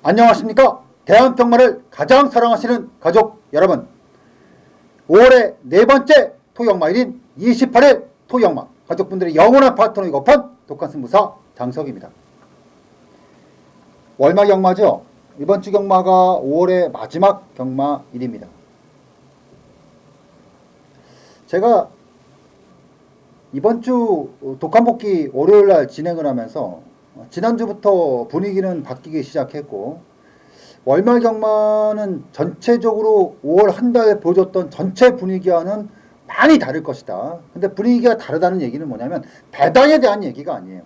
안녕하십니까. 대한평마를 가장 사랑하시는 가족 여러분, 5월의 네 번째 토요역마일인 28일 토요역마, 가족분들의 영원한 파트너이고 판 독한승부사 장석입니다. 월말 경마죠. 이번 주 경마가 5월의 마지막 경마일입니다. 제가 이번 주 독한복귀 월요일날 진행을 하면서 지난주부터 분위기는 바뀌기 시작했고, 월말 경마는 전체적으로 5월 한 달 보여줬던 전체 분위기와는 많이 다를 것이다. 근데 분위기가 다르다는 얘기는 뭐냐면 배당에 대한 얘기가 아니에요.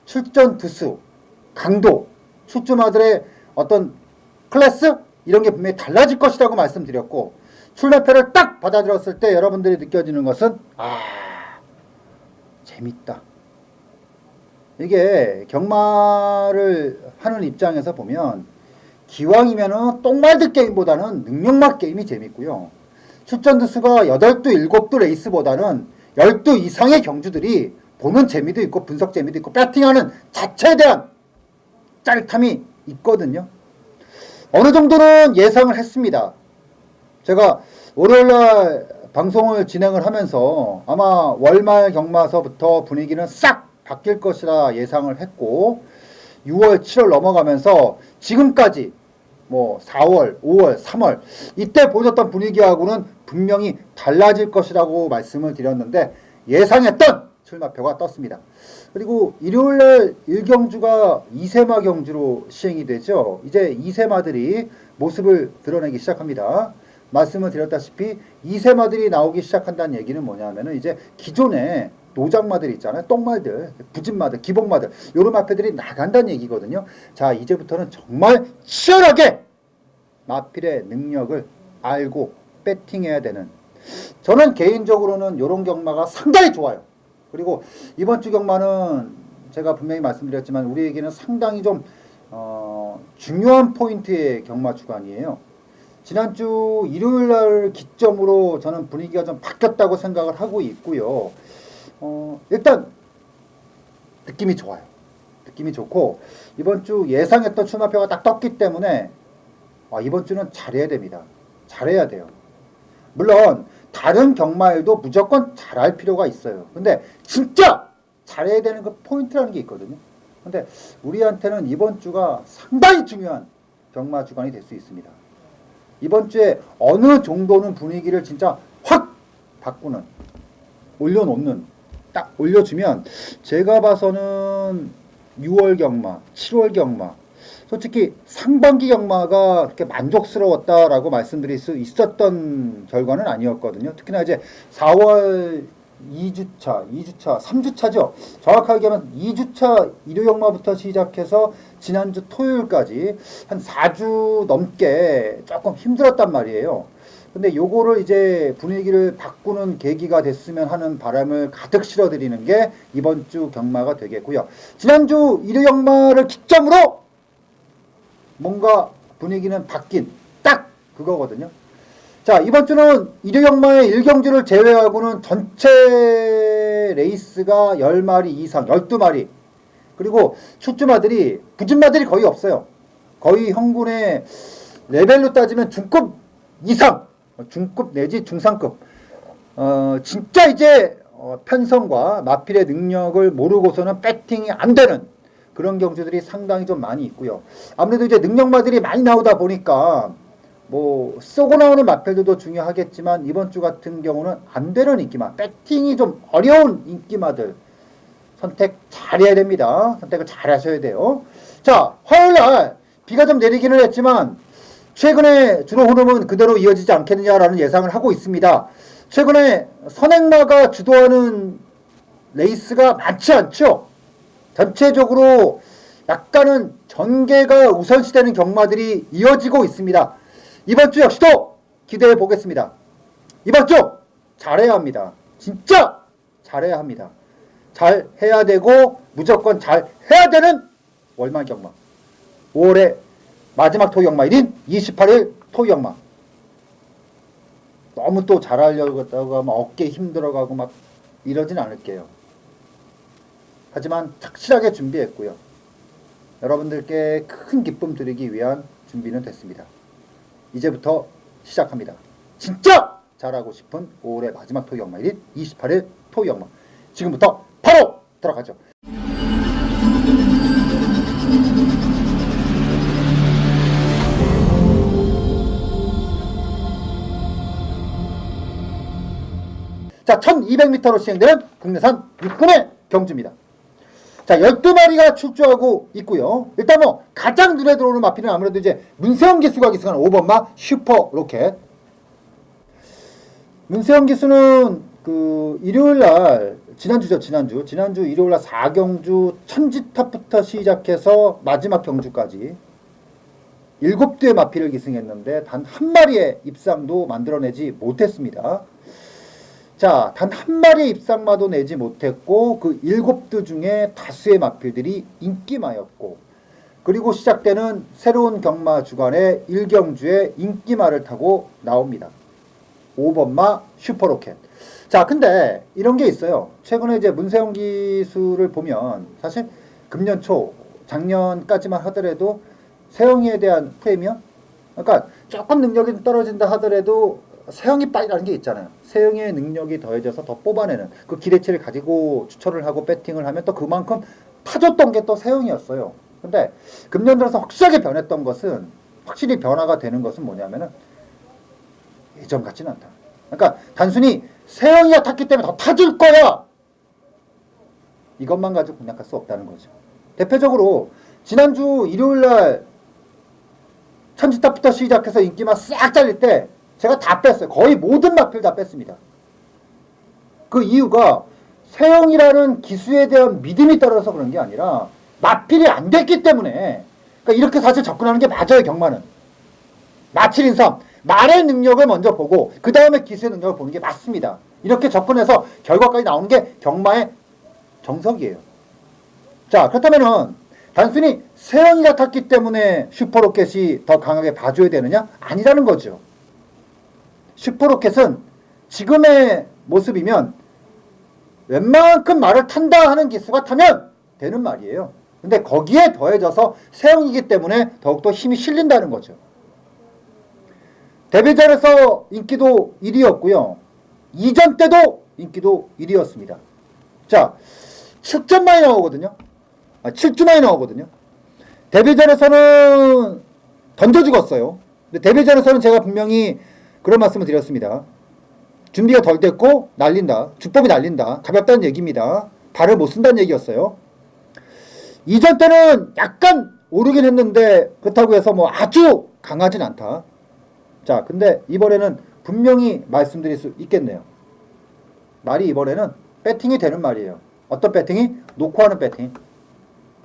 출전 두수, 강도, 출주마들의 어떤 클래스 이런 게 분명히 달라질 것이라고 말씀드렸고, 출매표를 딱 받아들였을 때 여러분들이 느껴지는 것은 재밌다. 이게 경마를 하는 입장에서 보면 기왕이면은 똥말들 게임보다는 능력맛 게임이 재밌고요. 출전 두수가 8두 7두 레이스보다는 12 이상의 경주들이 보는 재미도 있고 분석 재미도 있고 배팅하는 자체에 대한 짜릿함이 있거든요. 어느 정도는 예상을 했습니다. 제가 월요일날 방송을 진행을 하면서 아마 월말 경마서부터 분위기는 싹 바뀔 것이라 예상을 했고, 6월, 7월 넘어가면서 지금까지 뭐 4월, 5월, 3월 이때 보여줬던 분위기하고는 분명히 달라질 것이라고 말씀을 드렸는데 예상했던 출마표가 떴습니다. 그리고 일요일날 1경주가 2세마 경주로 시행이 되죠. 이제 2세마들이 모습을 드러내기 시작합니다. 말씀을 드렸다시피 2세마들이 나오기 시작한다는 얘기는 뭐냐면은 이제 기존에 노장마들 있잖아요. 똥말들, 부진마들, 기복마들 요런 마패들이 나간다는 얘기거든요. 자, 이제부터는 정말 치열하게 마필의 능력을 알고 배팅해야 되는, 저는 개인적으로는 요런 경마가 상당히 좋아요. 그리고 이번 주 경마는 제가 분명히 말씀드렸지만 우리에게는 상당히 좀 중요한 포인트의 경마 주간이에요. 지난주 일요일날 기점으로 저는 분위기가 좀 바뀌었다고 생각을 하고 있고요. 일단 느낌이 좋아요. 느낌이 좋고 이번 주 예상했던 출마표가 딱 떴기 때문에 이번 주는 잘해야 됩니다. 잘해야 돼요. 물론 다른 경마에도 무조건 잘할 필요가 있어요. 근데 진짜 잘해야 되는 그 포인트라는 게 있거든요. 근데 우리한테는 이번 주가 상당히 중요한 경마 주간이 될 수 있습니다. 이번 주에 어느 정도는 분위기를 진짜 확 바꾸는, 올려놓는, 딱 올려주면 제가 봐서는 6월 경마, 7월 경마, 솔직히 상반기 경마가 그렇게 만족스러웠다라고 말씀드릴 수 있었던 결과는 아니었거든요. 특히나 이제 4월 2주차, 3주차죠. 정확하게 하면 2주차 일요 경마부터 시작해서 지난주 토요일까지 한 4주 넘게 조금 힘들었단 말이에요. 근데 요거를 이제 분위기를 바꾸는 계기가 됐으면 하는 바람을 가득 실어드리는 게 이번 주 경마가 되겠고요. 지난주 일요 경마를 기점으로 뭔가 분위기는 바뀐 딱 그거거든요. 자, 이번 주는 일요 경마의 1경주를 제외하고는 전체 레이스가 10마리 이상, 12마리. 그리고 출주마들이, 부진마들이 거의 없어요. 거의 형군의 레벨로 따지면 중급 이상, 중급 내지 중상급. 진짜 이제 편성과 마필의 능력을 모르고서는 배팅이 안 되는 그런 경주들이 상당히 좀 많이 있고요. 아무래도 이제 능력마들이 많이 나오다 보니까 뭐 쏘고 나오는 마필들도 중요하겠지만 이번 주 같은 경우는 안 되는 인기마, 배팅이 좀 어려운 인기마들 선택 잘해야 됩니다. 선택을 잘 하셔야 돼요. 자, 화요일날 비가 좀 내리기는 했지만 최근에 주로 흐름은 그대로 이어지지 않겠느냐라는 예상을 하고 있습니다. 최근에 선행마가 주도하는 레이스가 많지 않죠. 전체적으로 약간은 전개가 우선시되는 경마들이 이어지고 있습니다. 이번 주 역시도 기대해 보겠습니다. 이번 주 잘해야 합니다. 진짜 잘해야 합니다. 잘해야 되고 무조건 잘해야 되는 월말 경마, 5월의 마지막 토요역마일인 28일 토요역마. 너무 또 잘하려고 했다고 하면 어깨 힘들어가고 막 이러진 않을게요. 하지만 착실하게 준비했고요. 여러분들께 큰 기쁨 드리기 위한 준비는 됐습니다. 이제부터 시작합니다. 진짜 잘하고 싶은 5월의 마지막 토요 역마일인 28일 토요 역마. 지금부터 바로 들어가죠. 자, 1200m로 시행되는 국내산 육군의 경주입니다. 자, 12마리가 출조하고 있고요. 일단 뭐 가장 눈에 들어오는 마필은 아무래도 이제 문세영 기수가 기승하는 5번마 슈퍼 로켓. 문세영 기수는 그 일요일날 지난주 일요일날 4경주 천지탑부터 시작해서 마지막 경주까지 7대의 마필을 기승했는데 단 한 마리의 입상도 만들어내지 못했습니다. 자, 단 한 마리의 입상마도 내지 못했고 그 7대 중에 다수의 마필들이 인기마였고, 그리고 시작되는 새로운 경마 주간의 1경주에 인기마를 타고 나옵니다. 5번마 슈퍼로켓. 자, 근데 이런 게 있어요. 최근에 이제 문세영 기수를 보면 사실 금년 초 작년까지만 하더라도 세영이에 대한 프리미엄, 그러니까 조금 능력이 떨어진다 하더라도 세영이 빨리라는 게 있잖아요. 세영이의 능력이 더해져서 더 뽑아내는 그 기대치를 가지고 추천을 하고 배팅을 하면 또 그만큼 타줬던 게 또 세영이었어요. 근데 금년 들어서 확실하게 변했던 것은, 확실히 변화가 되는 것은 뭐냐면은 예전 같지는 않다. 그러니까 단순히 세영이가 탔기 때문에 더 타줄 거야, 이것만 가지고 공략할 수 없다는 거죠. 대표적으로 지난주 일요일날 천지탑부터 시작해서 인기만 싹 잘릴 때 제가 다 뺐어요. 거의 모든 마필 다 뺐습니다. 그 이유가 세영이라는 기수에 대한 믿음이 떨어져서 그런 게 아니라 마필이 안 됐기 때문에. 그러니까 이렇게 사실 접근하는 게 맞아요. 경마는 마칠인삼 말의 능력을 먼저 보고 그 다음에 기수의 능력을 보는 게 맞습니다. 이렇게 접근해서 결과까지 나오는 게 경마의 정석이에요. 자, 그렇다면은 단순히 세영이가 탔기 때문에 슈퍼로켓이 더 강하게 봐줘야 되느냐? 아니라는 거죠. 슈퍼로켓은 지금의 모습이면 웬만큼 말을 탄다 하는 기수가 타면 되는 말이에요. 근데 거기에 더해져서 세영이기 때문에 더욱더 힘이 실린다는 거죠. 데뷔전에서 인기도 1위였고요. 이전 때도 인기도 1위였습니다. 자, 7점 많이 나오거든요. 7주 많이 나오거든요. 데뷔전에서는 던져 죽었어요. 근데 데뷔전에서는 제가 분명히 그런 말씀을 드렸습니다. 준비가 덜 됐고 날린다. 주법이 날린다. 가볍다는 얘기입니다. 발을 못 쓴다는 얘기였어요. 이전 때는 약간 오르긴 했는데 그렇다고 해서 뭐 아주 강하진 않다. 자, 근데 이번에는 분명히 말씀드릴 수 있겠네요. 말이 이번에는 배팅이 되는 말이에요. 어떤 배팅이? 놓고 하는 배팅.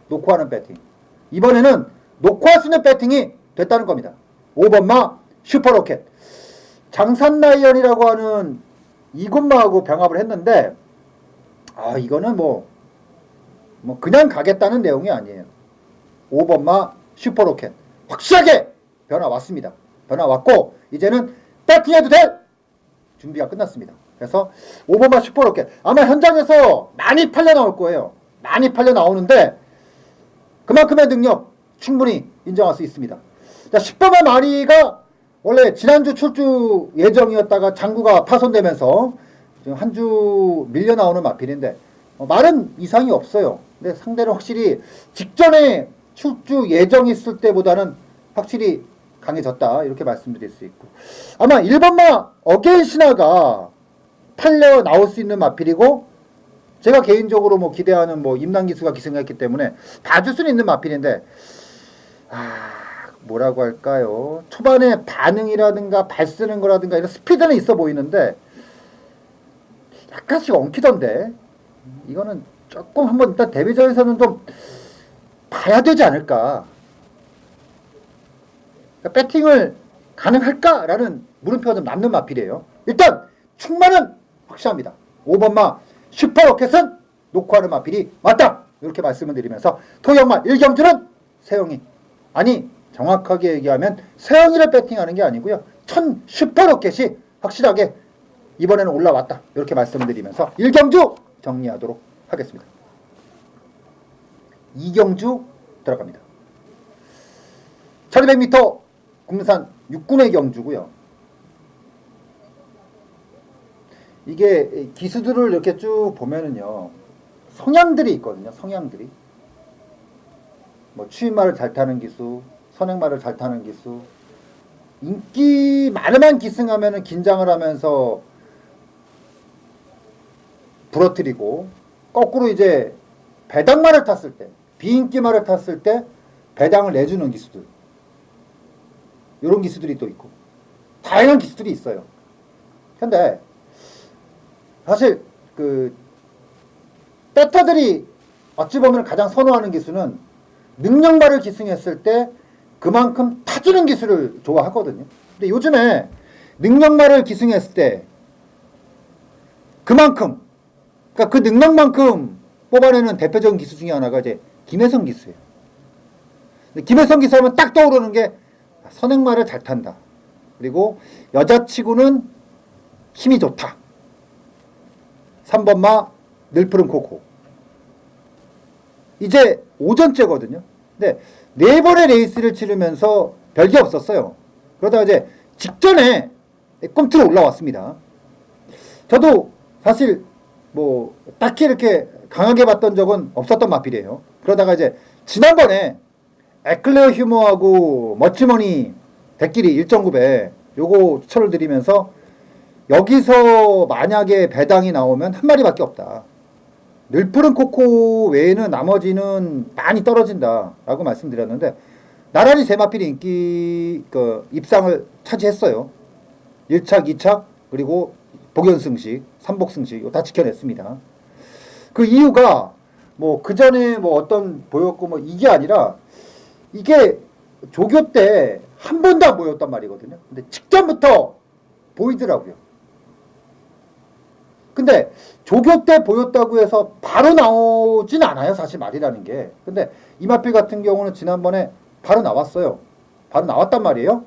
놓고 하는 배팅. 이번에는 놓고 할 수 있는 배팅이 됐다는 겁니다. 5번마 슈퍼로켓. 장산라이언이라고 하는 이군마하고 병합을 했는데, 이거는 뭐 그냥 가겠다는 내용이 아니에요. 5번마 슈퍼로켓. 확실하게 변화 왔습니다. 변화 왔고, 이제는 배팅해도 될 준비가 끝났습니다. 그래서 5번마 슈퍼로켓. 아마 현장에서 많이 팔려 나올 거예요. 많이 팔려 나오는데, 그만큼의 능력 충분히 인정할 수 있습니다. 자, 10번마 마리가 원래 지난주 출주 예정이었다가 장구가 파손되면서 지금 한 주 밀려 나오는 마필인데 말은 이상이 없어요. 근데 상대는 확실히 직전에 출주 예정이 있을 때보다는 확실히 강해졌다, 이렇게 말씀드릴 수 있고, 아마 1번마 어게인 신화가 팔려 나올 수 있는 마필이고, 제가 개인적으로 뭐 기대하는 뭐 임남기수가 기승했기 때문에 봐줄 수는 있는 마필인데, 뭐라고 할까요? 초반에 반응이라든가 발 쓰는 거라든가 이런 스피드는 있어 보이는데 약간씩 엉키던데, 이거는 조금 한번 일단 데뷔전에서는 좀 봐야 되지 않을까. 그러니까 배팅을 가능할까라는 물음표가 좀 남는 마필이에요. 일단 충만은 확실합니다. 5번마 슈퍼로켓은 놓고 하는 마필이 맞다, 이렇게 말씀을 드리면서 토역마 1경주는 세영이, 아니 정확하게 얘기하면 세영이를 배팅하는 게 아니고요, 천 슈퍼로켓이 확실하게 이번에는 올라왔다, 이렇게 말씀을 드리면서 1경주 정리하도록 하겠습니다. 2경주 들어갑니다. 1200m 국내산 육군의 경주고요. 이게 기수들을 이렇게 쭉 보면은요, 성향들이 있거든요. 성향들이 뭐 추임말을 잘 타는 기수, 선행말을 잘 타는 기수, 인기 많으만 기승하면은 긴장을 하면서 부러뜨리고, 거꾸로 이제 배당말을 탔을 때, 비인기말을 탔을 때 배당을 내주는 기수들, 이런 기수들이 또 있고 다양한 기수들이 있어요. 근데 사실 그 배터들이 어찌 보면 가장 선호하는 기수는 능력말을 기승했을 때 그만큼 타주는 기술을 좋아하거든요. 근데 요즘에 능력말을 기승했을 때 그만큼, 그러니까 그 능력만큼 뽑아내는 대표적인 기수 중에 하나가 이제 김혜성 기수예요. 김혜성 기수 하면 딱 떠오르는 게 선행말을 잘 탄다. 그리고 여자치고는 힘이 좋다. 3번마 늘푸른 코코. 이제 오전째거든요. 근데 4번의 레이스를 치르면서 별게 없었어요. 그러다가 이제 직전에 꼼트로 올라왔습니다. 저도 사실 뭐 딱히 이렇게 강하게 봤던 적은 없었던 마필이에요. 그러다가 이제 지난번에 에클레어 휴머하고 멋지머니 백길이 1.9배 요거 추천을 드리면서 여기서 만약에 배당이 나오면 한 마리밖에 없다. 늘푸른 코코 외에는 나머지는 많이 떨어진다 라고 말씀드렸는데 나란히 세 마필이 인기 입상을 차지했어요. 1착, 2착 그리고 복연승식, 삼복승식 다 지켜냈습니다. 그 이유가 뭐 그 전에 뭐 어떤 보였고 뭐 이게 아니라 이게 조교 때 한 번도 안 보였단 말이거든요. 근데 직전부터 보이더라고요. 근데 조교 때 보였다고 해서 바로 나오진 않아요. 사실 말이라는 게. 근데 이마필 같은 경우는 지난번에 바로 나왔어요. 바로 나왔단 말이에요.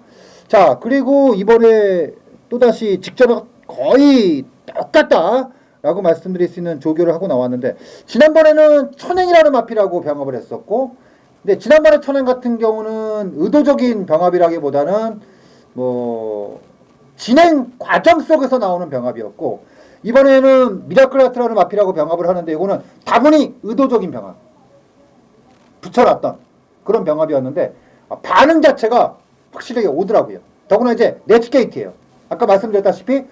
자, 그리고 이번에 또다시 직전에 거의 똑같다 라고 말씀드릴 수 있는 조교를 하고 나왔는데 지난번에는 천행이라는 마필하고 병합을 했었고 근데 지난번에 천행 같은 경우는 의도적인 병합이라기보다는 뭐 진행 과정 속에서 나오는 병합이었고 이번에는 미라클라트라는 마필하고 병합을 하는데 이거는 다분히 의도적인 병합 붙여놨던 그런 병합이었는데 반응 자체가 확실하게 오더라고요. 더구나 이제 네츠게이트예요. 아까 말씀드렸다시피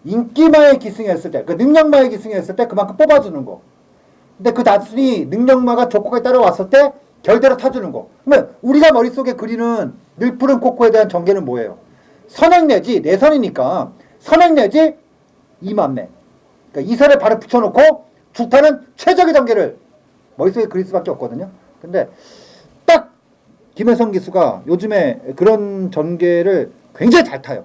인기마에 기승했을 때, 그 능력마에 기승했을 때 그만큼 뽑아주는 거. 근데 그 단순히 능력마가 조커에 따라왔을 때 결대로 타주는 거. 그러면 우리가 머릿속에 그리는 늘푸른 코코에 대한 전개는 뭐예요? 선행 내지 내선이니까 선행 내지 2만매. 그러니까 이선에 발을 붙여놓고 주타는 최적의 전개를 머릿속에 그릴 수밖에 없거든요. 근데 딱 김혜성 기수가 요즘에 그런 전개를 굉장히 잘 타요.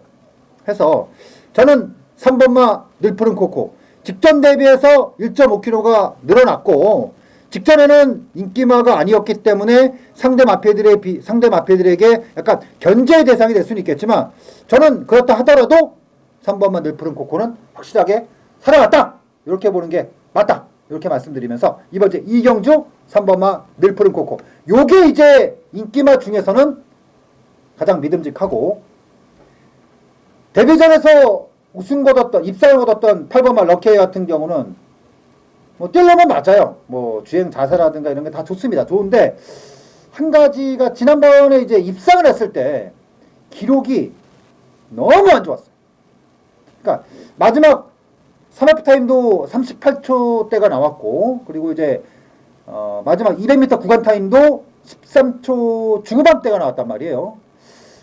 해서 저는 3번마 늘푸른 코코 직전 대비해서 1.5kg가 늘어났고 직전에는 인기마가 아니었기 때문에 상대 마필들에게 약간 견제의 대상이 될 수는 있겠지만 저는 그렇다 하더라도 3번마 늘푸른 코코는 확실하게 살아났다 이렇게 보는 게 맞다 이렇게 말씀드리면서 이번 주 이경주 3번마 늘푸른 코코 요게 이제 인기마 중에서는 가장 믿음직하고 데뷔전에서 우승 거뒀던 입상을 거뒀던 8번마 럭키아이 같은 경우는 뭐 뛰려면 맞아요. 뭐 주행 자세라든가 이런 게 다 좋습니다. 좋은데 한 가지가 지난번에 이제 입상을 했을 때 기록이 너무 안 좋았어요. 그러니까 마지막 3F 타임도 38초대가 나왔고 그리고 이제 마지막 200m 구간 타임도 13초 중후반대가 나왔단 말이에요.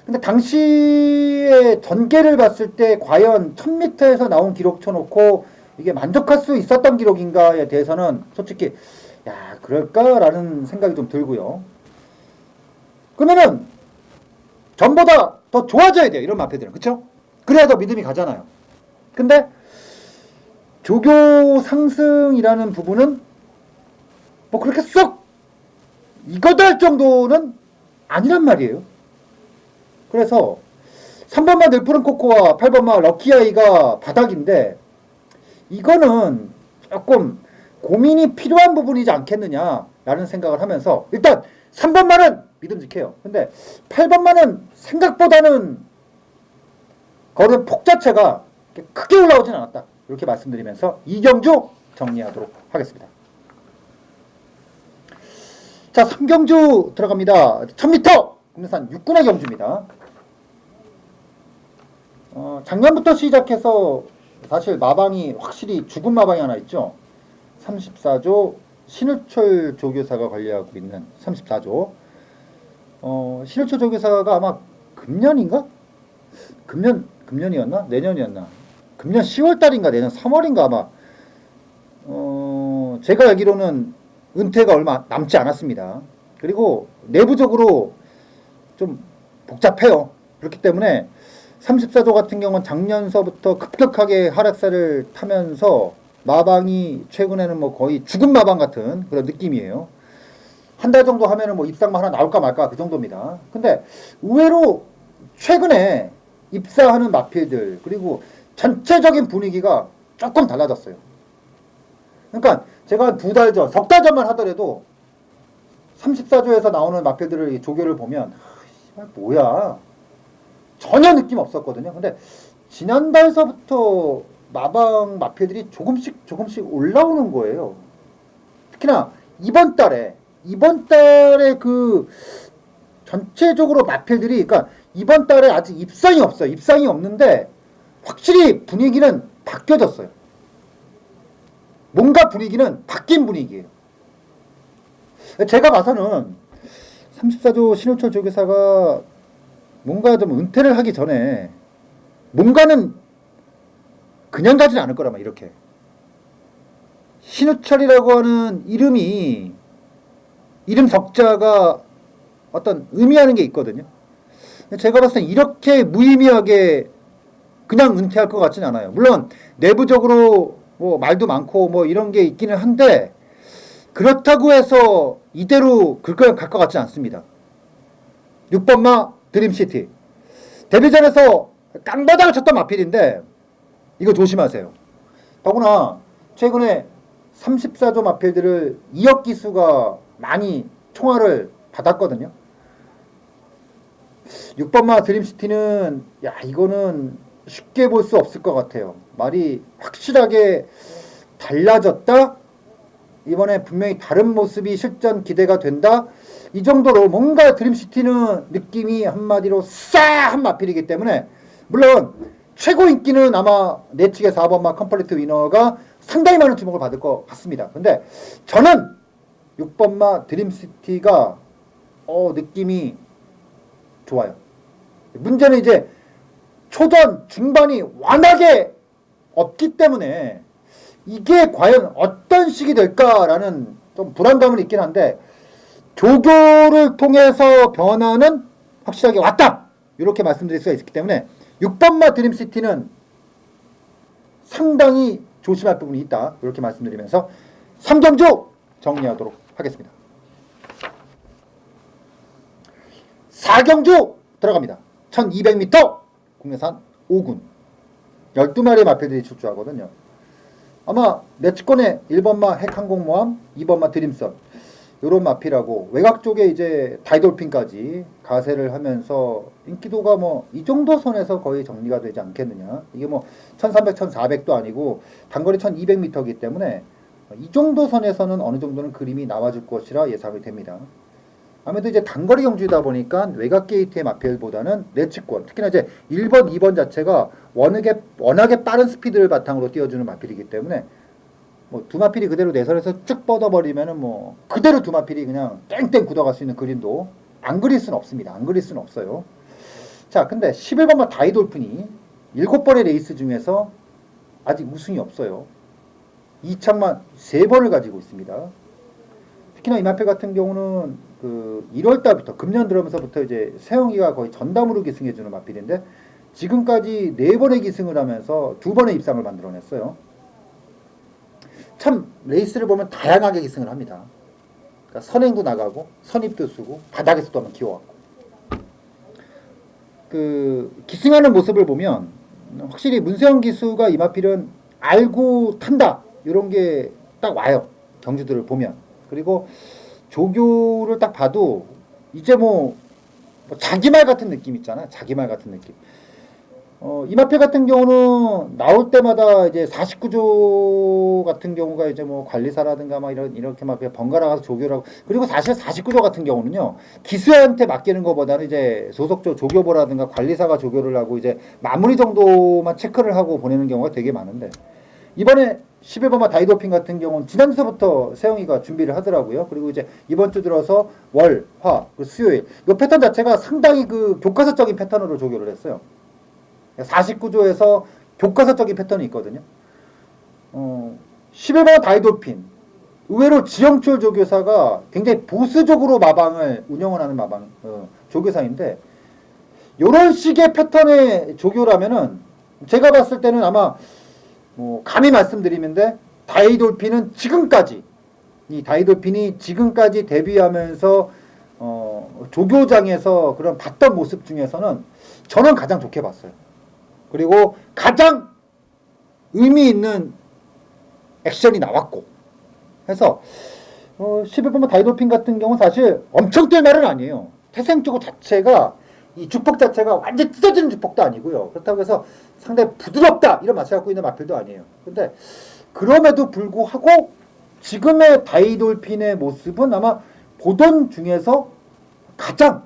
근데 당시에 전개를 봤을 때 과연 1000m에서 나온 기록 쳐놓고 이게 만족할 수 있었던 기록인가에 대해서는 솔직히 야 그럴까라는 생각이 좀 들고요. 그러면은 전보다 더 좋아져야 돼요. 이런 마필들은. 그쵸? 그래야 더 믿음이 가잖아요. 근데 조교 상승이라는 부분은 뭐 그렇게 쏙 이거다 할 정도는 아니란 말이에요. 그래서 3번마 늘푸른 코코와 8번마 럭키아이가 바닥인데 이거는 조금 고민이 필요한 부분이지 않겠느냐라는 생각을 하면서 일단 3번만은 믿음직해요. 근데 8번만은 생각보다는 거는 폭 자체가 크게 올라오진 않았다. 이렇게 말씀드리면서 이경주 정리하도록 하겠습니다. 자, 3경주 들어갑니다. 1000m 국내산 6군의 경주입니다. 작년부터 시작해서 사실 마방이 확실히 죽은 마방이 하나 있죠. 34조 신우철 조교사가 관리하고 있는 34조. 신우철 조교사가 아마 금년인가? 금년이었나? 내년이었나? 금년 10월달인가 내년 3월인가 아마 제가 알기로는 은퇴가 얼마 남지 않았습니다. 그리고 내부적으로 좀 복잡해요. 그렇기 때문에 34조 같은 경우는 작년서부터 급격하게 하락세를 타면서 마방이 최근에는 뭐 거의 죽은 마방 같은 그런 느낌이에요. 한 달 정도 하면은 뭐 입상만 하나 나올까 말까 그 정도입니다. 근데 의외로 최근에 입사하는 마필들 그리고 전체적인 분위기가 조금 달라졌어요. 그러니까 제가 두 달 전, 석 달 전만 하더라도 34조에서 나오는 마필들을 조교를 보면 뭐야 전혀 느낌 없었거든요. 근데 지난달서부터 마방 마필들이 조금씩 올라오는 거예요. 특히나 이번 달에 그 전체적으로 마필들이 그러니까 이번 달에 아직 입상이 없어요. 입상이 없는데 확실히 분위기는 바뀌어졌어요. 뭔가 분위기는 바뀐 분위기예요. 제가 봐서는 34조 신우철 조교사가 뭔가 좀 은퇴를 하기 전에 뭔가는 그냥 가진 않을 거라면 이렇게 신우철이라고 하는 이름 석자가 어떤 의미하는 게 있거든요. 제가 봤을 땐 이렇게 무의미하게 그냥 은퇴할 것 같진 않아요. 물론 내부적으로 뭐 말도 많고 뭐 이런 게 있기는 한데 그렇다고 해서 이대로 갈 것 같지 않습니다. 6번마 드림시티 데뷔전에서 깡바닥을 쳤던 마필인데 이거 조심하세요. 더구나 최근에 34조 마필들을 2억 기수가 많이 총알을 받았거든요. 6번마 드림시티는 이거는 쉽게 볼 수 없을 것 같아요. 말이 확실하게 달라졌다. 이번에 분명히 다른 모습이 실전 기대가 된다. 이 정도로 뭔가 드림시티는 느낌이 한마디로 싸한 마필이기 때문에 물론 최고 인기는 아마 내측의 4번마 컴플리트 위너가 상당히 많은 주목을 받을 것 같습니다. 근데 저는 6번마 드림시티가 느낌이 좋아요. 문제는 이제 초전 중반이 완하게 없기 때문에 이게 과연 어떤 식이 될까라는 좀 불안감은 있긴 한데 조교를 통해서 변화는 확실하게 왔다 이렇게 말씀드릴 수가 있기 때문에 6번마 드림시티는 상당히 조심할 부분이 있다 이렇게 말씀드리면서 3경주 정리하도록 하겠습니다. 4경주 들어갑니다. 1200m 국내산 5군 12마리의 마필들이 출주하거든요. 아마 내치권의 1번마 핵항공모함, 2번마 드림선 요런 마필하고 외곽 쪽에 이제 다이돌핀까지 가세를 하면서 인기도가 뭐 이 정도 선에서 거의 정리가 되지 않겠느냐. 이게 뭐 1300, 1400도 아니고 단거리 1200m이기 때문에 이 정도 선에서는 어느 정도는 그림이 나와줄 것이라 예상이 됩니다. 아무래도 이제 단거리 경주이다 보니까 외곽 게이트의 마필보다는 내측권, 특히나 이제 1번, 2번 자체가 워낙에 빠른 스피드를 바탕으로 띄워주는 마필이기 때문에 뭐 두 마필이 그대로 내선에서 쭉 뻗어버리면은 뭐 그대로 두 마필이 그냥 땡땡 굳어갈 수 있는 그림도 안 그릴 수는 없습니다. 안 그릴 수는 없어요. 자, 근데 11번마 다이돌핀이 7번의 레이스 중에서 아직 우승이 없어요. 2착만 3번을 가지고 있습니다. 특히나 이 마필 같은 경우는 그 1월달부터 금년 들어오면서부터 이제 세영이가 거의 전담으로 기승해주는 마필인데 지금까지 4번의 기승을 하면서 2번의 입상을 만들어냈어요. 참 레이스를 보면 다양하게 기승을 합니다. 그러니까 선행도 나가고 선입도 쓰고 바닥에서도 한번 기어왔고 그 기승하는 모습을 보면 확실히 문세영 기수가 이 마필은 알고 탄다 이런 게 딱 와요. 경주들을 보면. 그리고 조교를 딱 봐도 이제 뭐 자기 말 같은 느낌 있잖아. 자기 말 같은 느낌. 이마필 같은 경우는 나올 때마다 이제 49조 같은 경우가 이제 뭐 관리사라든가 막 이렇게 막 그냥 번갈아 가서 조교를 하고, 그리고 사실 49조 같은 경우는요, 기수한테 맡기는 것보다는 이제 소속조 조교보라든가 관리사가 조교를 하고 이제 마무리 정도만 체크를 하고 보내는 경우가 되게 많은데, 이번에 11번마 다이도핑 같은 경우는 지난주부터 세영이가 준비를 하더라고요. 그리고 이제 이번 주 들어서 월, 화, 수요일 이 패턴 자체가 상당히 그 교과서적인 패턴으로 조교를 했어요. 49조에서 교과서적인 패턴이 있거든요. 11번 다이돌핀. 의외로 지영철 조교사가 굉장히 보수적으로 마방을 운영을 하는 조교사인데, 이런 식의 패턴의 조교라면은 제가 봤을 때는 아마 감히 말씀드리는데 이 다이돌핀이 지금까지 데뷔하면서 조교장에서 그런 봤던 모습 중에서는 저는 가장 좋게 봤어요. 그리고 가장 의미 있는 액션이 나왔고 해서 11번만 다이돌핀 같은 경우는 사실 엄청 뛸 말은 아니에요. 태생조교 자체가 이 주폭 자체가 완전 찢어지는 주폭도 아니고요. 그렇다고 해서 상당히 부드럽다 이런 맛을 갖고 있는 마필도 아니에요. 근데 그럼에도 불구하고 지금의 다이돌핀의 모습은 아마 보던 중에서 가장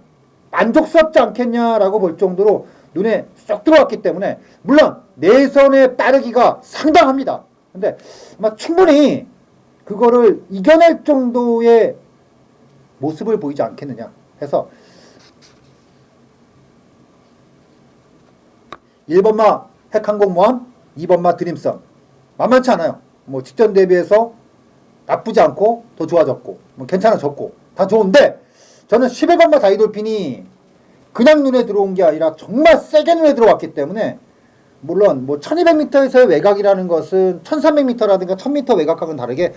만족스럽지 않겠냐라고 볼 정도로 눈에 쏙 들어왔기 때문에, 물론 내선의 빠르기가 상당합니다. 근데 아마 충분히 그거를 이겨낼 정도의 모습을 보이지 않겠느냐 해서 1번마 핵항공모함, 2번마 드림선 만만치 않아요. 뭐 직전 대비해서 나쁘지 않고 더 좋아졌고 뭐 괜찮아졌고 다 좋은데, 저는 11번마 다이돌핀이 그냥 눈에 들어온 게 아니라 정말 세게 눈에 들어왔기 때문에, 물론 뭐 1200m에서의 외곽이라는 것은 1300m라든가 1000m 외곽하고는 다르게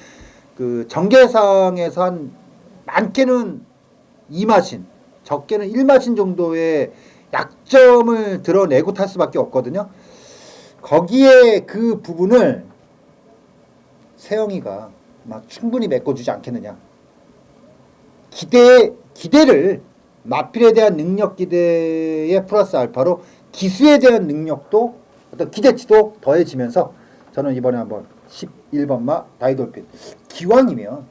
그 전개상에서 한 많게는 2마신, 적게는 1마신 정도의 약점을 드러내고 탈 수밖에 없거든요. 거기에 그 부분을 세영이가 막 충분히 메꿔주지 않겠느냐. 기대를 마필에 대한 능력 기대에 플러스 알파로 기수에 대한 능력도 어떤 기대치도 더해지면서 저는 이번에 한번 11번마 다이돌핀 기왕이면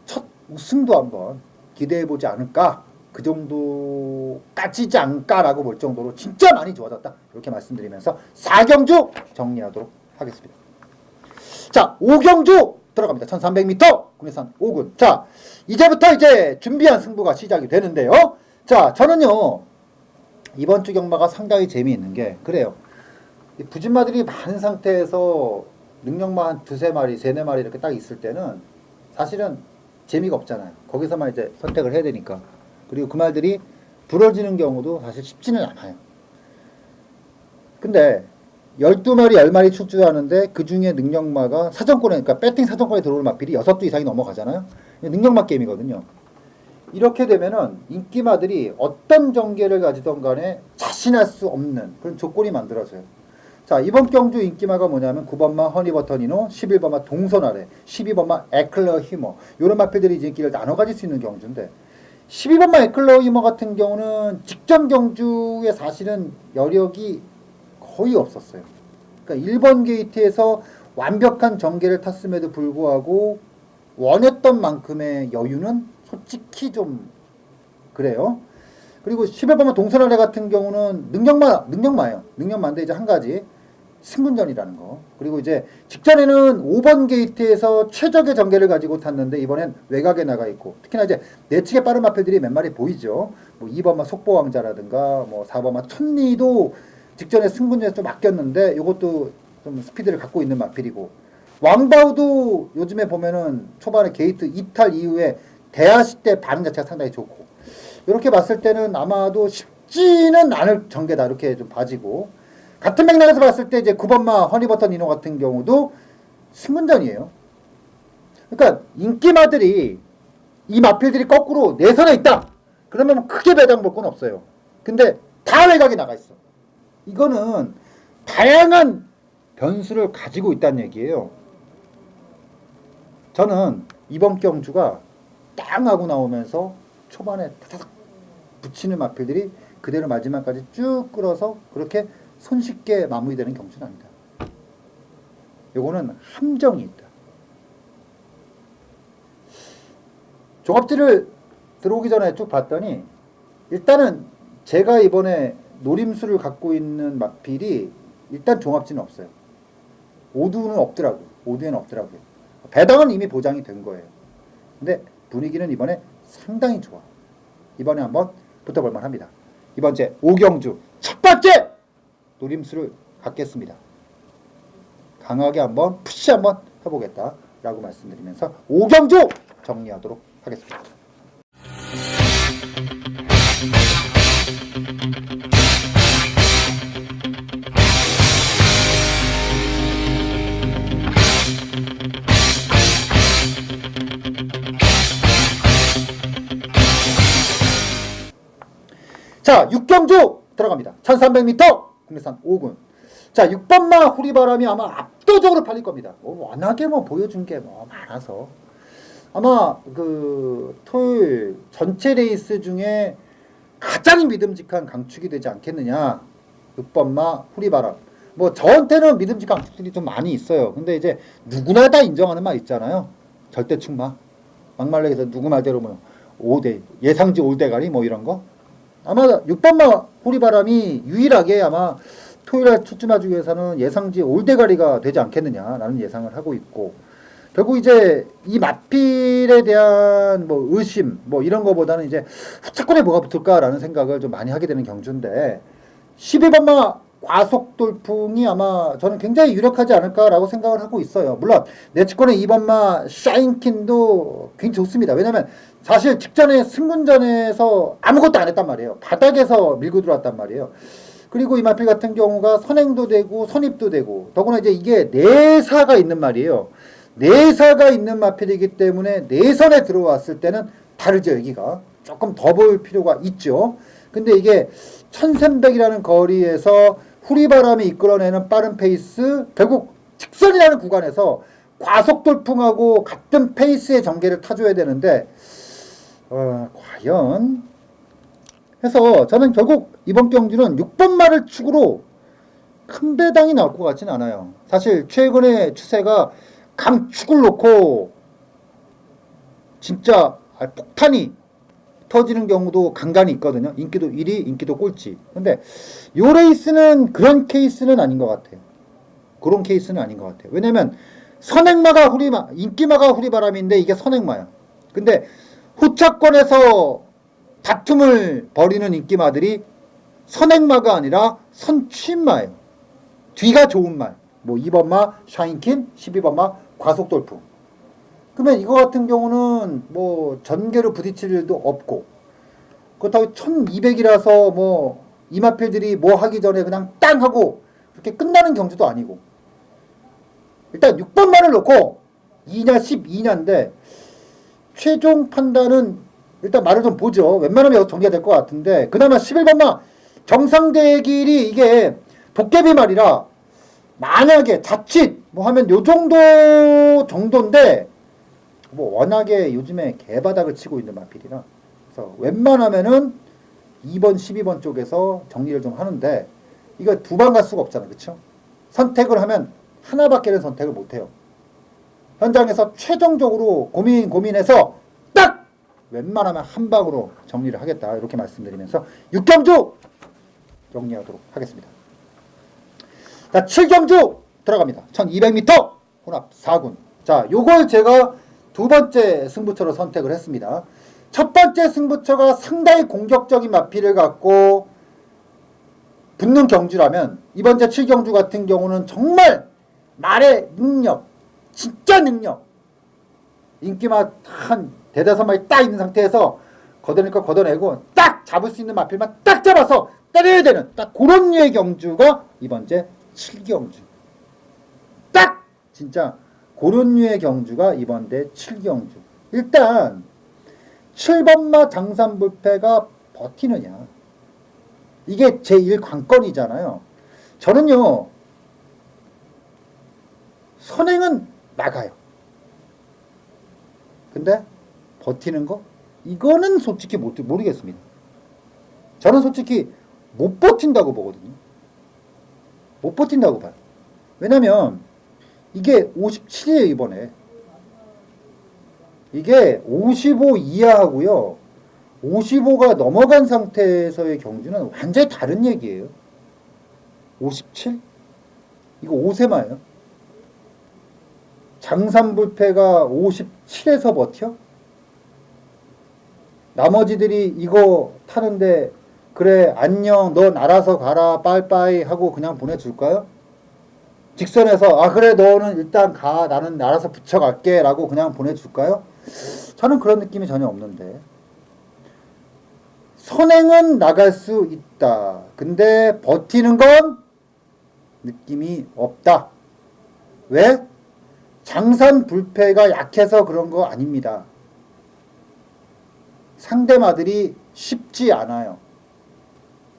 첫 우승도 한번 기대해보지 않을까, 그 정도까지지 않을까라고 볼 정도로 진짜 많이 좋아졌다 이렇게 말씀드리면서 4경주 정리하도록 하겠습니다. 자, 5경주 들어갑니다. 1300m 국내산 5군. 자, 이제부터 이제 준비한 승부가 시작이 되는데요. 자, 저는요 이번 주 경마가 상당히 재미있는 게, 그래요, 부진마들이 많은 상태에서 능력마 한 두세 마리, 세네 마리 이렇게 딱 있을 때는 사실은 재미가 없잖아요. 거기서만 이제 선택을 해야 되니까. 그리고 그 말들이 부러지는 경우도 사실 쉽지는 않아요. 근데 12마리, 10마리 출주하는데 그 중에 능력마가 사정권에, 그러니까 배팅 사정권에 들어오는 마필이 6두 이상이 넘어가잖아요. 능력마 게임이거든요. 이렇게 되면은 인기마들이 어떤 전개를 가지던 간에 자신할 수 없는 그런 조건이 만들어져요. 자, 이번 경주 인기마가 뭐냐면 9번마 허니버터니노, 11번마 동선아래, 12번마 에클러 히머, 이런 마필들이 이제 인기를 나눠 가질 수 있는 경주인데, 12번마 에클러 히머 같은 경우는 직전 경주에 사실은 여력이 거의 없었어요. 그러니까 1번 게이트에서 완벽한 전개를 탔음에도 불구하고 원했던 만큼의 여유는 솔직히 좀 그래요. 그리고 11번마 동선아래 같은 경우는 능력마예요. 능력마인데 이제 한 가지 승분전이라는 거. 그리고 이제 직전에는 5번 게이트에서 최적의 전개를 가지고 탔는데 이번엔 외곽에 나가 있고, 특히나 이제 내측에 빠른 마필들이 몇 마리 보이죠. 뭐 2번마 속보왕자라든가 뭐 4번마 천리도 직전에 승분전에서 좀 아꼈는데 이것도 좀 스피드를 갖고 있는 마필이고, 왕바우도 요즘에 보면은 초반에 게이트 이탈 이후에 대하시 때 반응 자체가 상당히 좋고, 이렇게 봤을 때는 아마도 쉽지는 않을 전개다 이렇게 좀 봐지고, 같은 맥락에서 봤을 때 이제 9번마 허니버터 니노 같은 경우도 승분전이에요. 그러니까 인기마들이 이 마필들이 거꾸로 내선에 있다 그러면 크게 배당 볼 건 없어요. 근데 다 외곽에 나가 있어. 이거는 다양한 변수를 가지고 있다는 얘기예요. 저는 이번 경주가 땅 하고 나오면서 초반에 타닥 붙이는 마필들이 그대로 마지막까지 쭉 끌어서 그렇게 손쉽게 마무리되는 경주는 아니다. 요거는 함정이 있다. 종합지를 들어오기 전에 쭉 봤더니 일단은 제가 이번에 노림수를 갖고 있는 마필이 일단 종합지는 없어요. 오두는 없더라고요. 오두에는 없더라고요. 배당은 이미 보장이 된 거예요. 근데 분위기는 이번에 상당히 좋아. 이번에 한번 붙어볼만 합니다. 이번 주 5경주 첫 번째 노림수를 갖겠습니다. 강하게 한번 푸시 한번 해보겠다라고 말씀드리면서 5경주 정리하도록 하겠습니다. 자, 6경주 들어갑니다. 1300m 국내산 5군. 자, 6번마 후리바람이 아마 압도적으로 팔릴 겁니다. 워낙에 보여준 게 많아서 아마 그 토요일 전체 레이스 중에 가장 믿음직한 강축이 되지 않겠느냐. 6번마 후리바람. 저한테는 믿음직한 강축들이 좀 많이 있어요. 근데 이제 누구나 다 인정하는 말 있잖아요. 절대축마. 막말로 누구 말대로 5대 예상지 올대가리 이런 거. 아마 6번마 호리바람이 유일하게 아마 토요일날 출주마주기 위해서는 예상지 올대가리가 되지 않겠느냐라는 예상을 하고 있고, 결국 이제 이 마필에 대한 의심 이런 거보다는 이제 후차권에 뭐가 붙을까라는 생각을 좀 많이 하게 되는 경주인데, 12번마 과속돌풍이 아마 저는 굉장히 유력하지 않을까라고 생각을 하고 있어요. 물론 내치권의 2번마 샤인킨도 굉장히 좋습니다. 왜냐면 사실 직전에 승문전에서 아무것도 안 했단 말이에요. 바닥에서 밀고 들어왔단 말이에요. 그리고 이 마필 같은 경우가 선행도 되고 선입도 되고, 더구나 이제 이게 내사가 있는 말이에요. 내사가 있는 마필이기 때문에 내선에 들어왔을 때는 다르죠. 여기가 조금 더 볼 필요가 있죠. 근데 이게 1300이라는 거리에서 후리바람이 이끌어내는 빠른 페이스, 결국 직선이라는 구간에서 과속돌풍하고 같은 페이스의 전개를 타줘야 되는데 과연 해서 저는 결국 이번 경주는 6번마를 축으로 큰 배당이 나올 것 같지는 않아요. 사실 최근의 추세가 강축을 놓고 진짜 폭탄이 터지는 경우도 간간히 있거든요. 인기도 1위, 인기도 꼴찌. 근데 요 레이스는 그런 케이스는 아닌 것 같아요. 그런 케이스는 아닌 것 같아요. 왜냐면 선행마가 인기마가 후리바람인데 이게 선행마야. 근데 후차권에서 다툼을 벌이는 인기마들이 선행마가 아니라 선취마예요. 뒤가 좋은 말. 2번마 샤인킨, 12번마 과속돌풍. 그러면 이거 같은 경우는 전개로 부딪힐 일도 없고, 그렇다고 1200이라서 이마필들이 하기 전에 그냥 땅 하고 그렇게 끝나는 경주도 아니고, 일단 6번만을 놓고 2냐 12냐인데 최종 판단은 일단 말을 좀 보죠. 웬만하면 여기서 전개가 될 것 같은데, 그나마 11번마 정상대길이 이게 도깨비 말이라 만약에 자칫 하면 요 정도인데 워낙에 요즘에 개바닥을 치고 있는 마필이라, 그래서 웬만하면은 2번 12번 쪽에서 정리를 좀 하는데, 이거 두 번 갈 수가 없잖아요. 그쵸? 선택을 하면 하나밖에는 선택을 못해요. 현장에서 최종적으로 고민해서 딱 웬만하면 한 방으로 정리를 하겠다, 이렇게 말씀드리면서 6경주 정리하도록 하겠습니다. 자, 7경주 들어갑니다. 1200m 혼합 4군. 자, 요걸 제가 두 번째 승부처로 선택을 했습니다. 첫 번째 승부처가 상당히 공격적인 마필을 갖고 붙는 경주라면, 이번 제 7경주 같은 경우는 정말 말의 능력, 진짜 능력, 인기만 한 대다섯 마리 딱 있는 상태에서 걷어낼 거 걷어내고 딱 잡을 수 있는 마필만 딱 잡아서 때려야 되는 딱 그런 류의 경주가 이번 제 7경주. 딱 진짜 그런 류의 경주가 이번 대 7경주. 일단 7번마 장산불패가 버티느냐, 이게 제1 관건이잖아요. 저는요, 선행은 나가요. 근데 버티는 거? 이거는 솔직히 모르겠습니다. 저는 솔직히 못 버틴다고 보거든요. 못 버틴다고 봐요. 왜냐면 이게 57이에요, 이번에. 이게 55 이하하고요. 55가 넘어간 상태에서의 경주는 완전히 다른 얘기예요. 57? 이거 5세마예요. 장산불패가 57에서 버텨? 나머지들이 이거 타는데 그래 안녕 넌 알아서 가라 빠이빠이 하고 그냥 보내줄까요? 직선에서 아 그래 너는 일단 가 나는 알아서 붙여갈게 라고 그냥 보내줄까요? 저는 그런 느낌이 전혀 없는데 선행은 나갈 수 있다. 근데 버티는 건 느낌이 없다. 왜? 장산 불패가 약해서 그런 거 아닙니다. 상대마들이 쉽지 않아요.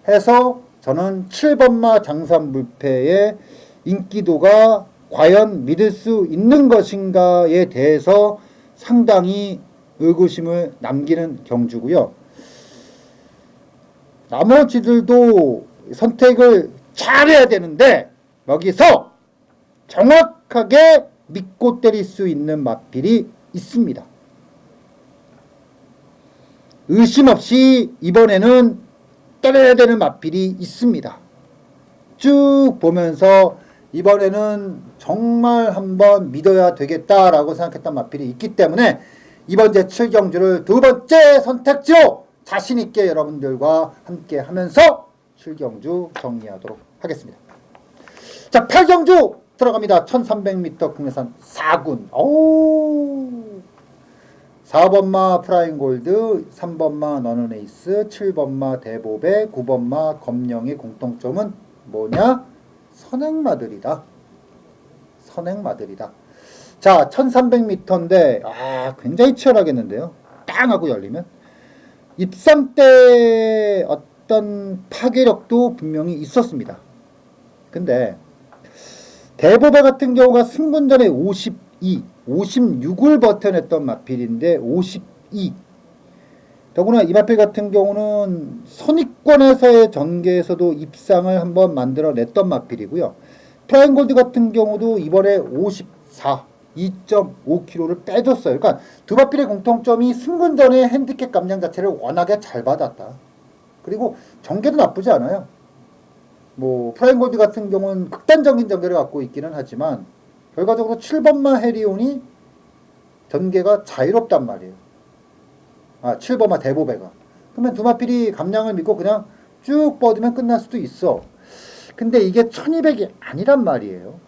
해서 저는 7번마 장산 불패의 인기도가 과연 믿을 수 있는 것인가에 대해서 상당히 의구심을 남기는 경주고요. 나머지들도 선택을 잘해야 되는데 여기서 정확하게 믿고 때릴 수 있는 마필이 있습니다. 의심 없이 이번에는 때려야 되는 마필이 있습니다. 쭉 보면서 이번에는 정말 한번 믿어야 되겠다라고 생각했던 마필이 있기 때문에 이번 제7경주를 두 번째 선택지로 자신있게 여러분들과 함께 하면서 7경주 정리하도록 하겠습니다. 자, 8경주 들어갑니다. 1300m 국내산 4군. 4번마 프라잉골드, 3번마 너는에이스, 7번마 대보배, 9번마 검령의 공통점은 뭐냐? 선행마들이다. 선행마들이다. 자, 1300m인데 굉장히 치열하겠는데요. 땅 하고 열리면. 입상 때 어떤 파괴력도 분명히 있었습니다. 근데 대보배 같은 경우가 승분전에 52, 56을 버텨냈던 마필인데 52. 더구나 이 마필 같은 경우는 선입권에서의 전개에서도 입상을 한번 만들어냈던 마필이고요. 프라임골드 같은 경우도 이번에 54, 2.5kg를 빼줬어요. 그러니까 두 마필의 공통점이 승분전의 핸디캡 감량 자체를 워낙에 잘 받았다. 그리고 전개도 나쁘지 않아요. 뭐 프라임골드 같은 경우는 극단적인 전개를 갖고 있기는 하지만 결과적으로 7번마 해리온이 전개가 자유롭단 말이에요. 7번마 대보배가. 그러면 두 마필이 감량을 믿고 그냥 쭉 뻗으면 끝날 수도 있어. 근데 이게 1200이 아니란 말이에요.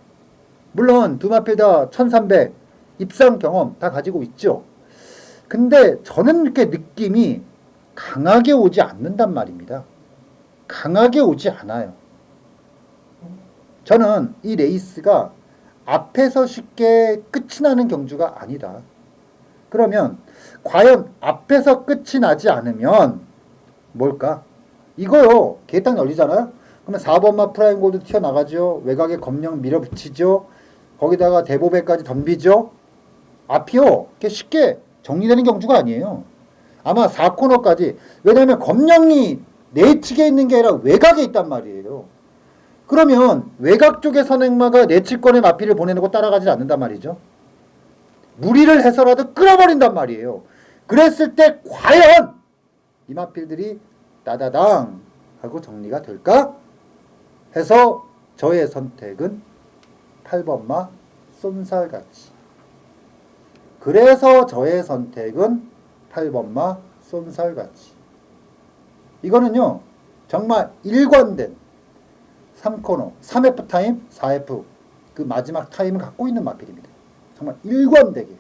물론 두 마필 다 1300 입상 경험 다 가지고 있죠. 근데 저는 이렇게 느낌이 강하게 오지 않는단 말입니다. 강하게 오지 않아요. 저는 이 레이스가 앞에서 쉽게 끝이 나는 경주가 아니다. 그러면 과연 앞에서 끝이 나지 않으면 뭘까? 이거요. 개딱 열리잖아요. 그러면 4번마 프라임골드 튀어나가죠. 외곽에 검령 밀어붙이죠. 거기다가 대보배까지 덤비죠. 앞이요. 이렇게 쉽게 정리되는 경주가 아니에요. 아마 4코너까지. 왜냐하면 검령이 내측에 있는 게 아니라 외곽에 있단 말이에요. 그러면 외곽 쪽의 선행마가 내측권의 마필을 보내놓고 따라가지 않는단 말이죠. 무리를 해서라도 끌어버린단 말이에요. 그랬을 때 과연 이 마필들이 따다당 하고 정리가 될까? 해서 저의 선택은 8번마 쏜살같이. 그래서 저의 선택은 8번마 쏜살같이. 이거는요 정말 일관된 3코너, 3F 타임, 4F 그 마지막 타임을 갖고 있는 마필입니다. 정말 일관되게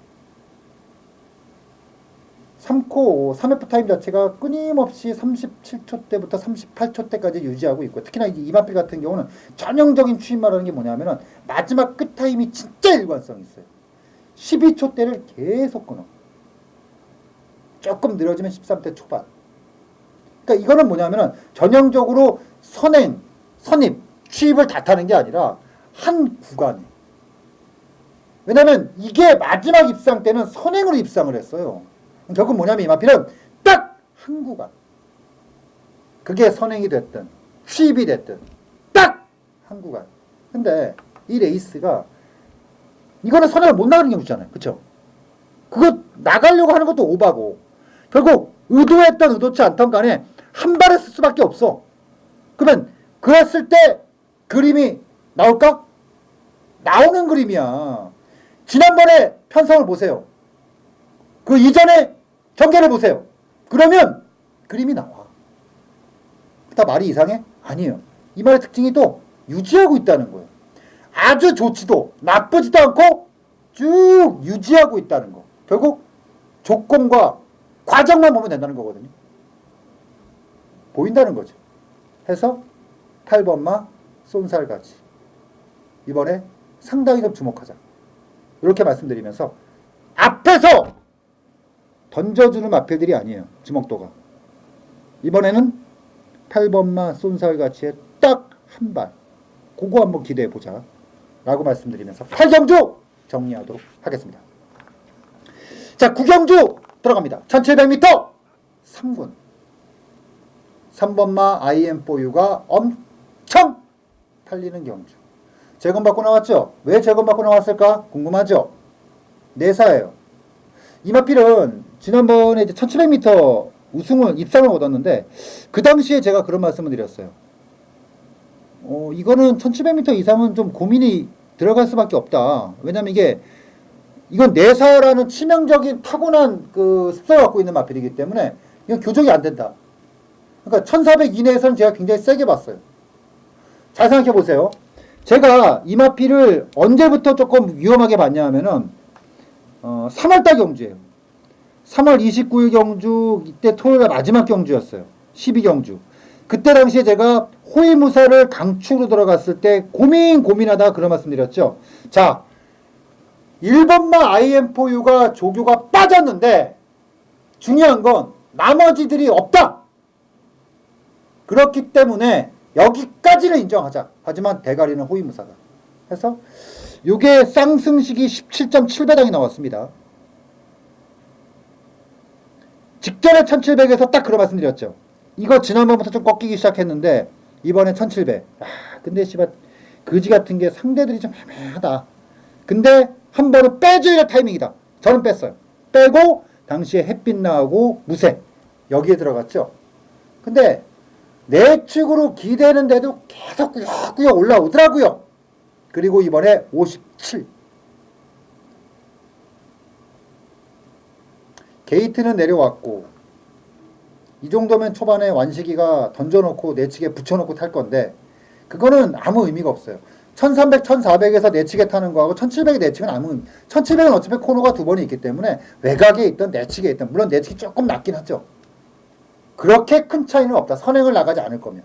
3F 타임 자체가 끊임없이 37초 때부터 38초 때까지 유지하고 있고, 특히나 이 마필 같은 경우는 전형적인 추임말하는 게 뭐냐면은 마지막 끝 타임이 진짜 일관성이 있어요. 12초 대를 계속 끊어. 조금 늘어지면 13대 초반. 그러니까 이거는 뭐냐면은 전형적으로 선행, 선입, 추입을 다 타는 게 아니라 한 구간에 왜냐면 이게 마지막 입상 때는 선행으로 입상을 했어요. 결국 뭐냐면 이마필은 딱 한 구간. 그게 선행이 됐든 수입이 됐든 딱 한 구간. 근데 이 레이스가 이거는 선행을 못 나가는 경우잖아요. 그쵸? 그거 나가려고 하는 것도 오바고 결국 의도했던 의도치 않던 간에 한 발에 쓸 수밖에 없어. 그러면 그랬을 때 그림이 나올까? 나오는 그림이야. 지난번에 편성을 보세요. 그 이전에 전개를 보세요. 그러면 그림이 나와. 다 말이 이상해? 아니에요. 이 말의 특징이 또 유지하고 있다는 거예요. 아주 좋지도 나쁘지도 않고 쭉 유지하고 있다는 거. 결국 조건과 과정만 보면 된다는 거거든요. 보인다는 거죠. 해서 8번마 쏜살같이 이번에 상당히 좀 주목하자. 이렇게 말씀드리면서 앞에서 던져주는 마필들이 아니에요. 주목도가. 이번에는 8번마 쏜살같이의 딱 한 발. 그거 한번 기대해보자. 라고 말씀드리면서 8경주 정리하도록 하겠습니다. 자, 9경주 들어갑니다. 1700m 3군. 3번마 IM4U가 엄청 팔리는 경주. 재검받고 나왔죠? 왜 재검받고 나왔을까? 궁금하죠? 내사예요. 이마필은 지난번에 이제 1700m 입상을 얻었는데 그 당시에 제가 그런 말씀을 드렸어요. 이거는 1700m 이상은 좀 고민이 들어갈 수밖에 없다. 왜냐면 이건 내사라는 치명적인 타고난 그 습성을 갖고 있는 마필이기 때문에 이건 교정이 안 된다. 그러니까 1400 이내에서는 제가 굉장히 세게 봤어요. 잘 생각해 보세요. 제가 이 마필을 언제부터 조금 위험하게 봤냐 하면은 3월달 경주예요. 3월 29일 경주, 이때 토요일에 마지막 경주였어요. 12경주. 그때 당시에 제가 호위무사를 강축으로 들어갔을 때 고민하다가 그런 말씀 드렸죠. 자, 1번마 IM4U가 조교가 빠졌는데 중요한 건 나머지들이 없다. 그렇기 때문에 여기까지는 인정하자. 하지만 대가리는 호위무사다. 해서 요게 쌍승식이 17.7배당이 나왔습니다. 직전에 1700에서 딱 그런 말씀 드렸죠. 이거 지난번부터 좀 꺾이기 시작했는데 이번에 1700. 근데 씨발 그지 같은 게 상대들이 좀 애매하다. 근데 한 번은 빼줘야 할 타이밍이다. 저는 뺐어요. 빼고 당시에 햇빛 나오고 무쇠 여기에 들어갔죠. 근데 내측으로 기대는데도 계속 꾸역꾸역 올라오더라고요. 그리고 이번에 57. 게이트는 내려왔고 이 정도면 초반에 완식이가 던져놓고 내측에 붙여놓고 탈 건데 그거는 아무 의미가 없어요. 1300, 1400에서 내측에 타는 거하고 1700의 내측은 아무 의미. 1700은 어차피 코너가 두 번이 있기 때문에 외곽에 있던 내측에 있던 물론 내측이 조금 낮긴 하죠. 그렇게 큰 차이는 없다. 선행을 나가지 않을 거면.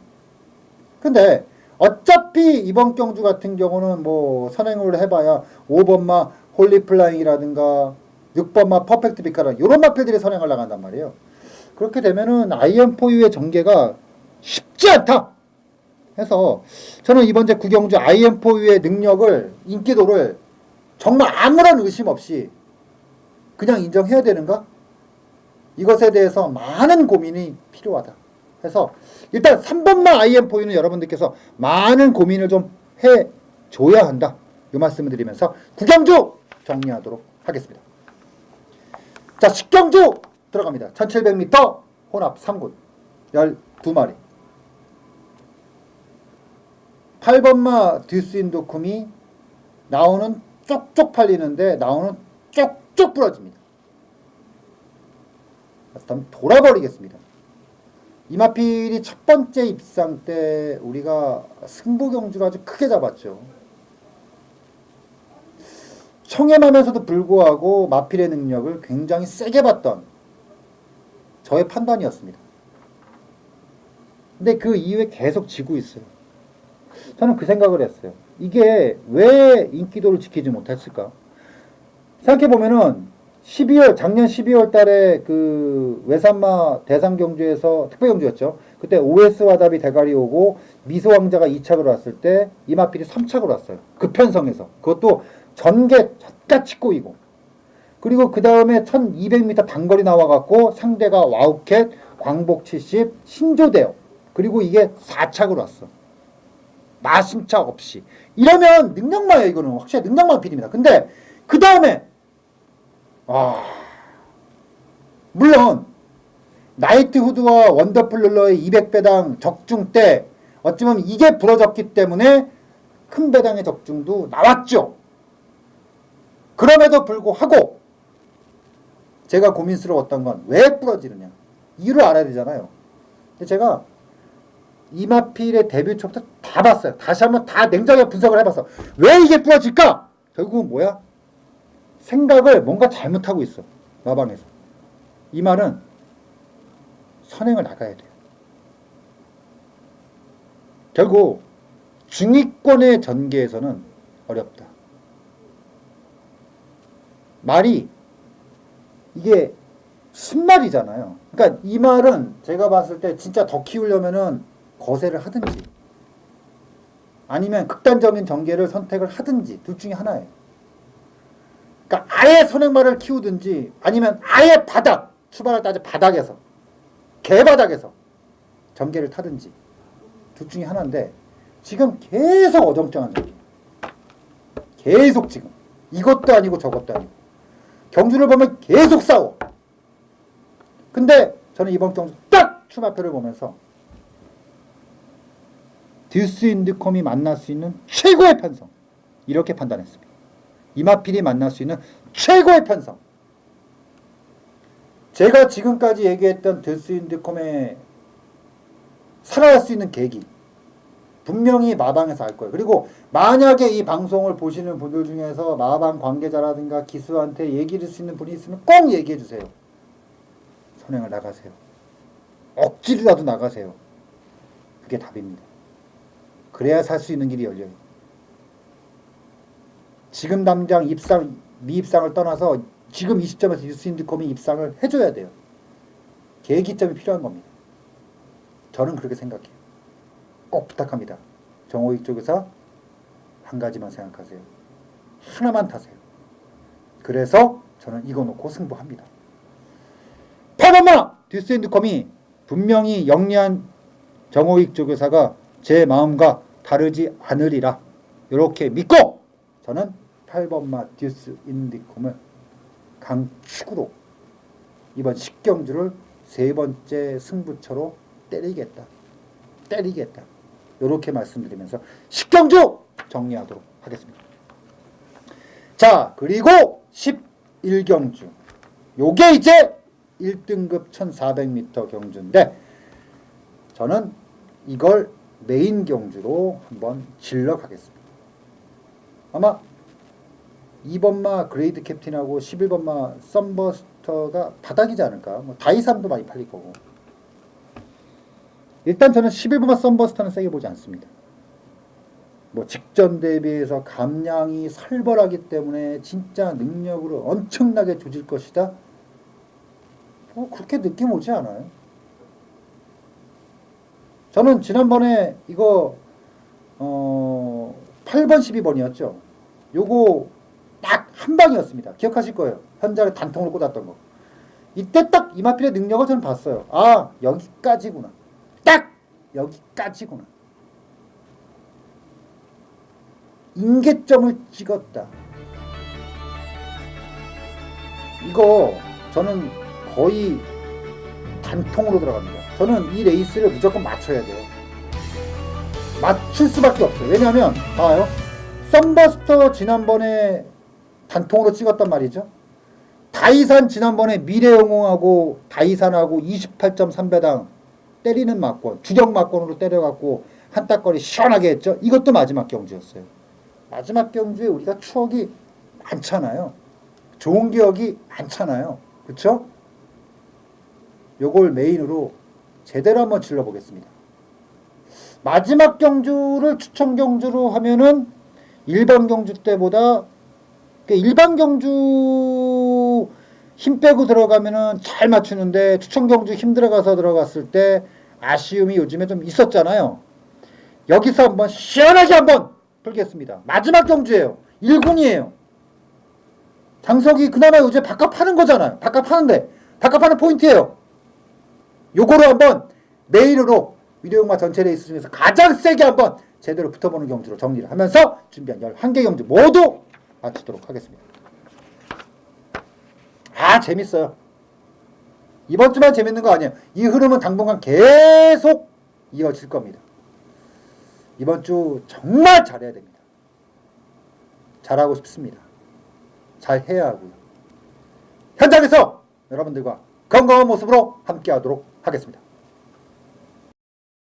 근데 어차피 이번 경주 같은 경우는 뭐 선행을 해봐야 5번마 홀리플라잉이라든가 6번마 퍼펙트 비카라 이런 마필들이 선행을 나간단 말이에요. 그렇게 되면은 IM4U의 전개가 쉽지 않다. 해서 저는 이번 제 9경주 IM4U의 능력을 인기도를 정말 아무런 의심 없이 그냥 인정해야 되는가? 이것에 대해서 많은 고민이 필요하다. 해서 일단 3번마 IM4U는 여러분들께서 많은 고민을 좀 해줘야 한다. 이 말씀을 드리면서 9경주 정리하도록 하겠습니다. 자, 10경주 들어갑니다. 1700m 혼합 3군 12마리. 8번마 듀스인도쿰이 나오는 쪽쪽 팔리는데 나오는 쪽쪽 부러집니다. 그래서 돌아버리겠습니다. 이마필이 첫 번째 입상 때 우리가 승부경주를 아주 크게 잡았죠. 청렴하면서도 불구하고 마필의 능력을 굉장히 세게 봤던 저의 판단이었습니다. 근데 그 이후에 계속 지고 있어요. 저는 그 생각을 했어요. 이게 왜 인기도를 지키지 못했을까? 생각해보면은 작년 12월 달에 그 외산마 대상경주에서 특별경주였죠. 그때 OS 와답이 대가리 오고 미소왕자가 2착으로 왔을 때 이마필이 3착으로 왔어요. 급편성에서. 그것도 전개 젖같이 꼬이고, 그리고 그 다음에 1200m 단거리 나와갖고 상대가 와우캣, 광복 70, 신조대요. 그리고 이게 4착으로 왔어. 마승차 없이. 이러면 능력마예요. 이거는 확실히 능력마 필입니다. 근데 그 다음에 물론 나이트 후드와 원더풀 룰러의 200배당 적중 때 어쩌면 이게 부러졌기 때문에 큰 배당의 적중도 나왔죠. 그럼에도 불구하고 제가 고민스러웠던 건 왜 부러지느냐. 이유를 알아야 되잖아요. 근데 제가 이마필의 데뷔 초부터 다 봤어요. 다시 한번 다 냉정하게 분석을 해봤어. 왜 이게 부러질까? 결국은 뭐야? 생각을 뭔가 잘못하고 있어. 마방에서. 이 말은 선행을 나가야 돼요. 결국 중위권의 전개에서는 어렵다. 말이 이게 신말이잖아요. 그러니까 이 말은 제가 봤을 때 진짜 더 키우려면은 거세를 하든지 아니면 극단적인 전개를 선택을 하든지 둘 중에 하나예요. 그러니까 아예 선행말을 키우든지 아니면 아예 바닥, 출발할 때 아주 바닥에서 개바닥에서 전개를 타든지 둘 중에 하나인데 지금 계속 어정쩡한 느낌. 계속 지금 이것도 아니고 저것도 아니고 경주를 보면 계속 싸워. 근데 저는 이번 경주 딱 출마표를 보면서 듀스 인드콤이 만날 수 있는 최고의 편성 이렇게 판단했습니다. 이마필이 만날 수 있는 최고의 편성. 제가 지금까지 얘기했던 듀스 인드콤에 살아갈 수 있는 계기 분명히 마방에서 알 거예요. 그리고 만약에 이 방송을 보시는 분들 중에서 마방 관계자라든가 기수한테 얘기를 수 있는 분이 있으면 꼭 얘기해 주세요. 선행을 나가세요. 억지로라도 나가세요. 그게 답입니다. 그래야 살 수 있는 길이 열려요. 지금 당장 입상, 미입상을 떠나서 지금 이 시점에서 듀스인드콤이 입상을 해줘야 돼요. 계기점이 필요한 겁니다. 저는 그렇게 생각해요. 꼭 부탁합니다. 정호익 쪽에서 한 가지만 생각하세요. 하나만 타세요. 그래서 저는 이거 놓고 승부합니다. 8번마 듀스인드콤이 분명히 영리한 정호익 조교사가 제 마음과 다르지 않으리라 이렇게 믿고 저는 8번마 듀스인드콤을 강축으로 이번 10경주를 세 번째 승부처로 때리겠다. 이렇게 말씀드리면서 10경주 정리하도록 하겠습니다. 자, 그리고 11경주. 요게 이제 1등급 1400m 경주인데 저는 이걸 메인 경주로 한번 질러 가겠습니다. 아마 2번마 그레이드 캡틴하고 11번마 썬버스터가 바닥이지 않을까. 뭐 다이삼도 많이 팔릴 거고. 일단 저는 11번마 썬버스터는 세게 보지 않습니다. 뭐 직전 대비해서 감량이 살벌하기 때문에 진짜 능력으로 엄청나게 조질 것이다. 뭐 그렇게 느낌 오지 않아요. 저는 지난번에 이거 8번 12번이었죠. 요거 딱 한 방이었습니다. 기억하실 거예요. 현장에 단통으로 꽂았던 거. 이때 딱 이마필의 능력을 저는 봤어요. 아, 여기까지구나. 딱 여기까지구나. 임계점을 찍었다. 이거 저는 거의 단통으로 들어갑니다. 저는 이 레이스를 무조건 맞춰야 돼요. 맞출 수밖에 없어요. 왜냐하면 봐요. 썬버스터 지난번에 단통으로 찍었단 말이죠. 다이산 지난번에 미래영웅하고 다이산하고 28.3배당 때리는 막권, 주력 막권으로 때려갖고 한따거리 시원하게 했죠. 이것도 마지막 경주였어요. 마지막 경주에 우리가 추억이 많잖아요. 좋은 기억이 많잖아요. 그쵸? 요걸 메인으로 제대로 한번 질러보겠습니다. 마지막 경주를 추천 경주로 하면은 일반 경주 때보다 일반 경주 힘 빼고 들어가면은 잘 맞추는데 추천 경주 힘 들어가서 들어갔을 때 아쉬움이 요즘에 좀 있었잖아요. 여기서 한번 시원하게 한번 풀겠습니다. 마지막 경주예요. 1군이에요. 장석이 그나마 요새 바깥 파는 거잖아요. 바깥 파는데 바깥 파는 포인트예요. 요거를 한번 메인으로 위로용마 전체 레이스 중에서 가장 세게 한번 제대로 붙어보는 경주로 정리를 하면서 준비한 11개 경주 모두 마치도록 하겠습니다. 아, 재밌어요. 이번 주만 재밌는 거 아니에요. 이 흐름은 당분간 계속 이어질 겁니다. 이번 주 정말 잘해야 됩니다. 잘하고 싶습니다. 잘 해야 하고요. 현장에서 여러분들과 건강한 모습으로 함께 하도록 하겠습니다.